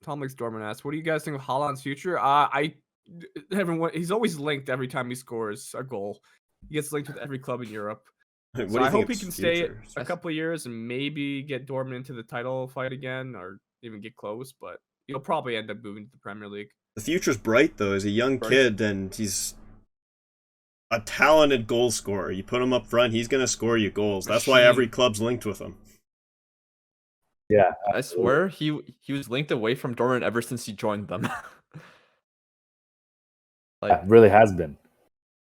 Tomlix Dortmund asks, "What do you guys think of Haaland's future?" He's always linked every time he scores a goal. He gets linked with every club in Europe. What So do you I think hope he of can his stay future? a couple of years and maybe get Dortmund into the title fight again, or even get close. But he'll probably end up moving to the Premier League. The future's bright though. He's a young Bright. kid, and he's a talented goal scorer. You put him up front, he's gonna score you goals. That's why every club's linked with him. Yeah, I swear he was linked away from Dortmund ever since he joined them. Like, it really has been.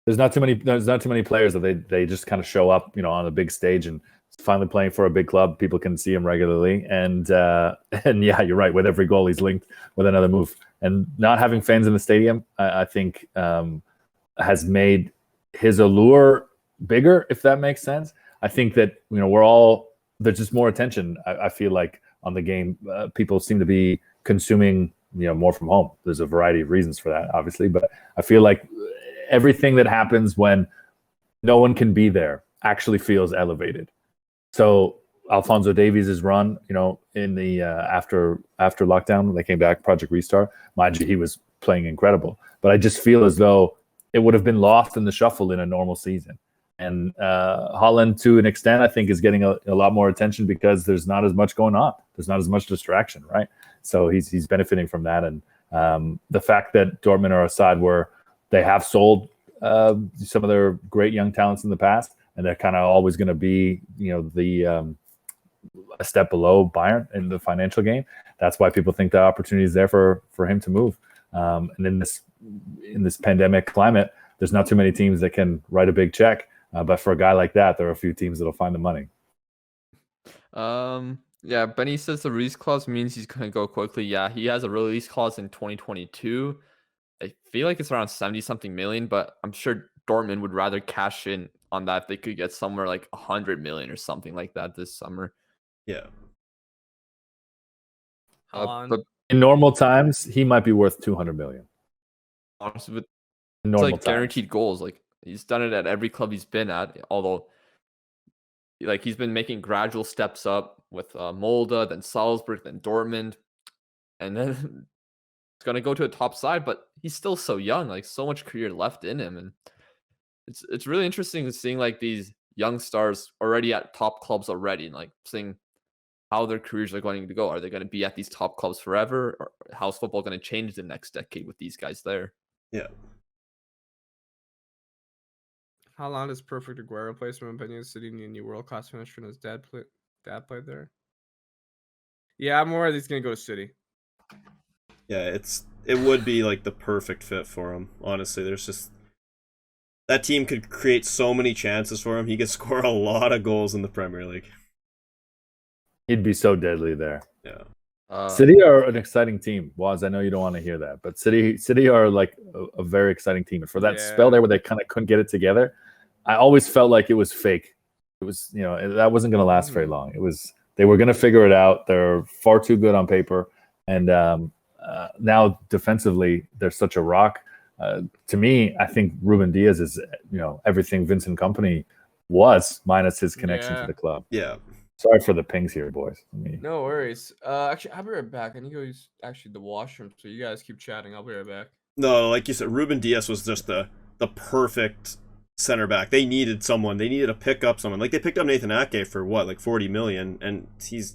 There's not too many players that they just kind of show up, on the big stage and finally playing for a big club. People can see him regularly, and yeah, you're right. With every goal, he's linked with another move. And not having fans in the stadium, I think, has made his allure bigger, if that makes sense. I think that there's just more attention. I feel like on the game, people seem to be consuming more from home. There's a variety of reasons for that, obviously, but I feel like everything that happens when no one can be there actually feels elevated. So Alphonso Davies' run, in the after lockdown when they came back, Project Restart, mind you, he was playing incredible. But I just feel as though it would have been lost in the shuffle in a normal season. And Haaland, to an extent, I think is getting a lot more attention because there's not as much going on. There's not as much distraction, right? So he's benefiting from that. And the fact that Dortmund are a side where they have sold some of their great young talents in the past, and they're kind of always going to be, a step below Bayern in the financial game. That's why people think the opportunity is there for him to move. And in this pandemic climate, there's not too many teams that can write a big check. But for a guy like that, there are a few teams that'll find the money. Yeah, Benny says the release clause means he's going to go quickly. Yeah, he has a release clause in 2022. I feel like it's around 70-something million, but I'm sure Dortmund would rather cash in on that if they could get somewhere like 100 million or something like that this summer. Yeah. But in normal times, he might be worth 200 million. Honestly, with normal guaranteed goals. Like, he's done it at every club he's been at, although like he's been making gradual steps up with Molde, then Salzburg, then Dortmund, and then it's going to go to a top side, but he's still so young, like so much career left in him. And it's really interesting seeing like these young stars already at top clubs already, and like seeing how their careers are going to go. Are they going to be at these top clubs forever? Or how's football going to change the next decade with these guys there? Yeah. Haaland is perfect Aguero replacement. Opinion City need a new world class finisher, and his dad played there. Yeah, I'm worried he's gonna go to City. Yeah, it would be like the perfect fit for him. Honestly, there's just that team could create so many chances for him. He could score a lot of goals in the Premier League. He'd be so deadly there. Yeah. City are an exciting team. Waz, I know you don't want to hear that, but City are like a very exciting team. And for that spell there where they kind of couldn't get it together, I always felt like it was fake. It was, that wasn't going to last very long. They were going to figure it out. They're far too good on paper. And now defensively, they're such a rock. To me, I think Ruben Diaz is, everything Vincent Kompany was, minus his connection to the club. Yeah. Sorry for the pings here, boys. No worries. Actually, I'll be right back. I need to go use the washroom, so you guys keep chatting. I'll be right back. No, like you said, Ruben Diaz was just the perfect center back. They needed someone. They needed to pick up someone. Like, they picked up Nathan Ake for what, like 40 million, and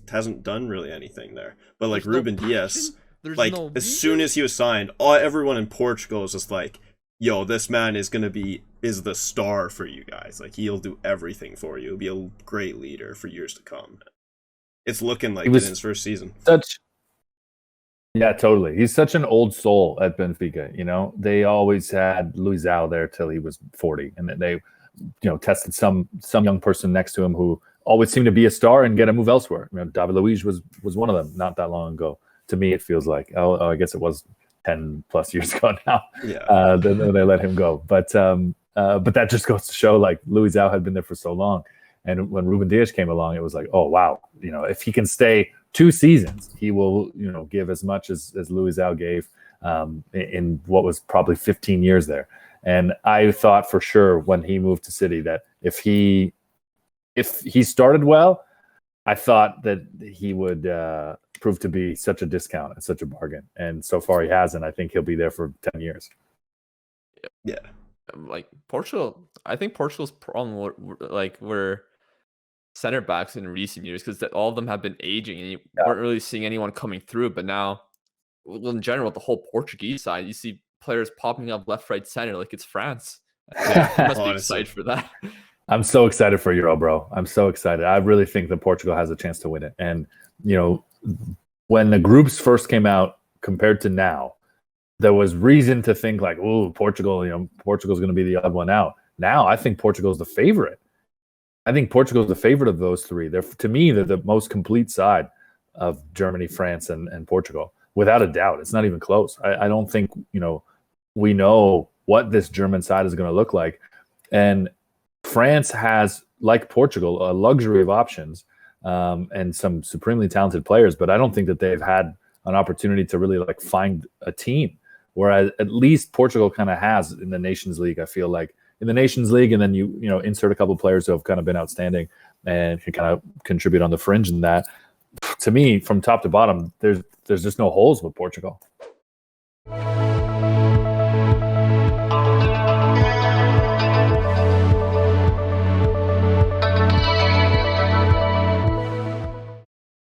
hasn't done really anything there. But like Ruben Diaz, like as soon as he was signed, everyone in Portugal was just like, yo, this man is the star for you guys. Like, he'll do everything for you. He'll be a great leader for years to come. It's looking like it in his first season. Yeah, totally. He's such an old soul at Benfica. They always had Luizão there till he was 40, and they, tested some young person next to him who always seemed to be a star and get a move elsewhere. David Luiz was one of them not that long ago. To me, it feels like, I guess it was 10 plus years ago now. Yeah. Then they let him go. But that just goes to show, like, Luizão had been there for so long. And when Ruben Dias came along, it was like, oh, wow. If he can stay 2 seasons, he will, give as much as Luizão gave in what was probably 15 years there. And I thought for sure when he moved to City that if he started well, I thought that he would proved to be such a discount and such a bargain. And so far he hasn't. I think he'll be there for 10 years. Yeah. Like Portugal, I think Portugal's problem were center backs in recent years because all of them have been aging and you weren't really seeing anyone coming through. But now, in general, the whole Portuguese side, you see players popping up left, right, center like it's France. You must be excited for that. I'm so excited for Euro, bro. I'm so excited. I really think that Portugal has a chance to win it. And, you know, when the groups first came out compared to now, there was reason to think like, oh, Portugal, Portugal's going to be the odd one out. Now I think Portugal's the favorite. I think Portugal's the favorite of those three. To me, they're the most complete side of Germany, France, and Portugal, without a doubt. It's not even close. I don't think, we know what this German side is going to look like. And France has, like Portugal, a luxury of options and some supremely talented players, but I don't think that they've had an opportunity to really like find a team. Whereas at least Portugal kind of has in the Nations League. I feel like in the Nations League, and then you insert a couple of players who have kind of been outstanding and can kind of contribute on the fringe. And that, to me, from top to bottom, there's just no holes with Portugal.